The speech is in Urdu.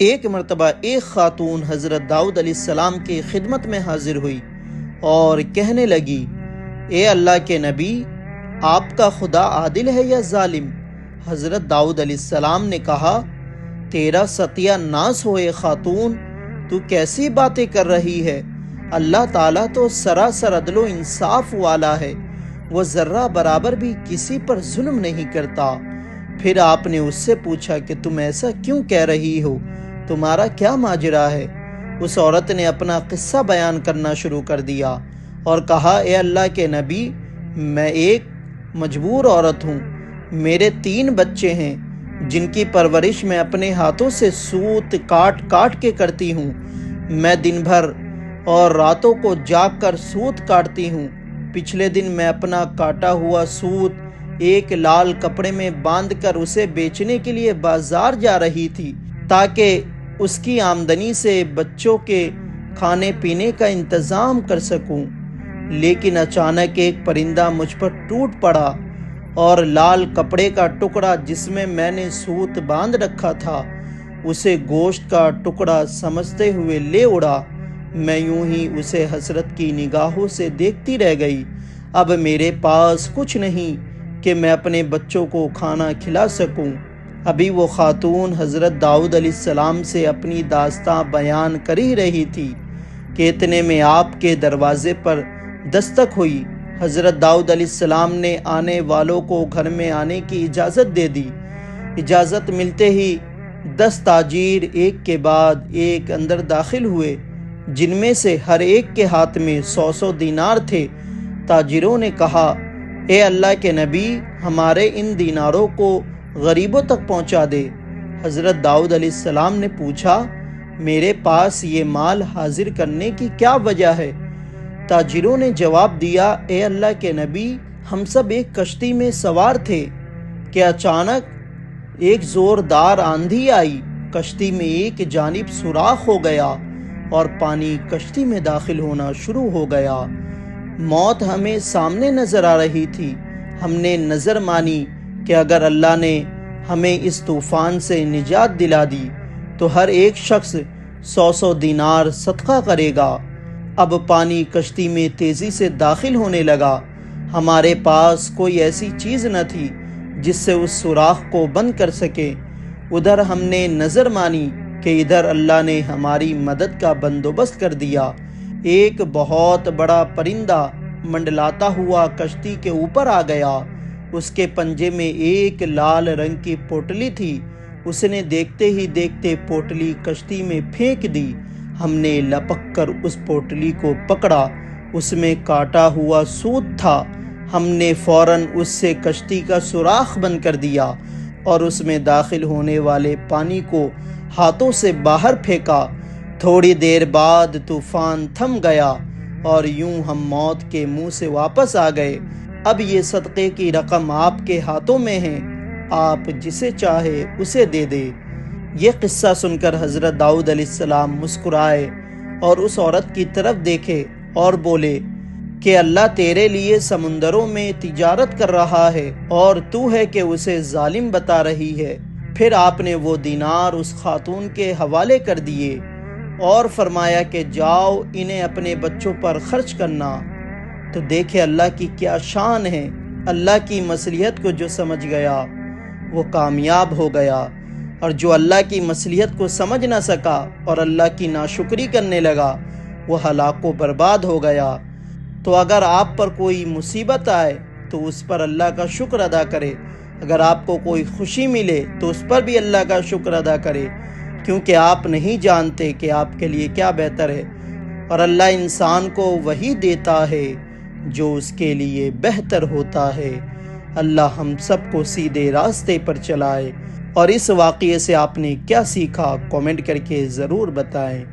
ایک مرتبہ ایک خاتون حضرت داؤد علیہ السلام کی خدمت میں حاضر ہوئی اور کہنے لگی، اے اللہ کے نبی، آپ کا خدا عادل ہے یا ظالم؟ حضرت داؤد علیہ السلام نے کہا، تیرا ستیہ ناس ہوئے خاتون، تو کیسی باتیں کر رہی ہے؟ اللہ تعالیٰ تو سراسر عدل و انصاف والا ہے، وہ ذرہ برابر بھی کسی پر ظلم نہیں کرتا۔ پھر آپ نے اس سے پوچھا کہ تم ایسا کیوں کہہ رہی ہو؟ تمہارا کیا ماجرا ہے؟ اس عورت نے اپنا قصہ بیان کرنا شروع کر دیا اور کہا، اے اللہ کے نبی، میں ایک مجبور عورت ہوں، میرے 3 بچے ہیں جن کی پرورش میں اپنے ہاتھوں سے سوت کاٹ کاٹ کے کرتی ہوں۔ میں دن بھر اور راتوں کو جاگ کر سوت کاٹتی ہوں۔ پچھلے دن میں اپنا کاٹا ہوا سوت ایک لال کپڑے میں باندھ کر اسے بیچنے کے لیے بازار جا رہی تھی تاکہ اس کی آمدنی سے بچوں کے کھانے پینے کا انتظام کر سکوں، لیکن اچانک ایک پرندہ مجھ پر ٹوٹ پڑا اور لال کپڑے کا ٹکڑا جس میں نے سوت باندھ رکھا تھا اسے گوشت کا ٹکڑا سمجھتے ہوئے لے اڑا۔ میں یوں ہی اسے حسرت کی نگاہوں سے دیکھتی رہ گئی۔ اب میرے پاس کچھ نہیں کہ میں اپنے بچوں کو کھانا کھلا سکوں۔ ابھی وہ خاتون حضرت داؤد علیہ السلام سے اپنی داستاں بیان کر ہی رہی تھی کہ اتنے میں آپ کے دروازے پر دستک ہوئی۔ حضرت داؤد علیہ السلام نے آنے والوں کو گھر میں آنے کی اجازت دے دی۔ اجازت ملتے ہی 10 تاجر ایک کے بعد ایک اندر داخل ہوئے، جن میں سے ہر ایک کے ہاتھ میں 100 دینار تھے۔ تاجروں نے کہا، اے اللہ کے نبی، ہمارے ان دیناروں کو غریبوں تک پہنچا دے۔ حضرت داؤد علیہ السلام نے پوچھا، میرے پاس یہ مال حاضر کرنے کی کیا وجہ ہے؟ تاجروں نے جواب دیا، اے اللہ کے نبی، ہم سب ایک کشتی میں سوار تھے کہ اچانک ایک زوردار آندھی آئی، کشتی میں ایک جانب سوراخ ہو گیا اور پانی کشتی میں داخل ہونا شروع ہو گیا۔ موت ہمیں سامنے نظر آ رہی تھی۔ ہم نے نظر مانی کہ اگر اللہ نے ہمیں اس طوفان سے نجات دلا دی تو ہر ایک شخص 100 دینار صدقہ کرے گا۔ اب پانی کشتی میں تیزی سے داخل ہونے لگا۔ ہمارے پاس کوئی ایسی چیز نہ تھی جس سے اس سوراخ کو بند کر سکے۔ ادھر ہم نے نظر مانی کہ ادھر اللہ نے ہماری مدد کا بندوبست کر دیا۔ ایک بہت بڑا پرندہ منڈلاتا ہوا کشتی کے اوپر آ گیا۔ اس کے پنجے میں ایک لال رنگ کی پوٹلی تھی۔ اس نے دیکھتے ہی دیکھتے پوٹلی کشتی میں پھینک دی۔ ہم نے لپک کر اس پوٹلی کو پکڑا، اس میں کاٹا ہوا سوت تھا۔ ہم نے فوراً اس سے کشتی کا سوراخ بند کر دیا اور اس میں داخل ہونے والے پانی کو ہاتھوں سے باہر پھینکا۔ تھوڑی دیر بعد طوفان تھم گیا اور یوں ہم موت کے منہ سے واپس آ گئے۔ اب یہ صدقے کی رقم آپ کے ہاتھوں میں ہے، آپ جسے چاہے اسے دے دے۔ یہ قصہ سن کر حضرت داؤد علیہ السلام مسکرائے اور اس عورت کی طرف دیکھے اور بولے کہ اللہ تیرے لیے سمندروں میں تجارت کر رہا ہے اور تو ہے کہ اسے ظالم بتا رہی ہے۔ پھر آپ نے وہ دینار اس خاتون کے حوالے کر دیے اور فرمایا کہ جاؤ انہیں اپنے بچوں پر خرچ کرنا۔ تو دیکھے اللہ کی کیا شان ہے۔ اللہ کی مصلحت کو جو سمجھ گیا وہ کامیاب ہو گیا، اور جو اللہ کی مصلحت کو سمجھ نہ سکا اور اللہ کی ناشکری کرنے لگا وہ ہلاک و برباد ہو گیا۔ تو اگر آپ پر کوئی مصیبت آئے تو اس پر اللہ کا شکر ادا کرے، اگر آپ کو کوئی خوشی ملے تو اس پر بھی اللہ کا شکر ادا کرے، کیونکہ آپ نہیں جانتے کہ آپ کے لیے کیا بہتر ہے، اور اللہ انسان کو وہی دیتا ہے جو اس کے لیے بہتر ہوتا ہے۔ اللہ ہم سب کو سیدھے راستے پر چلائے۔ اور اس واقعے سے آپ نے کیا سیکھا، کامنٹ کر کے ضرور بتائیں۔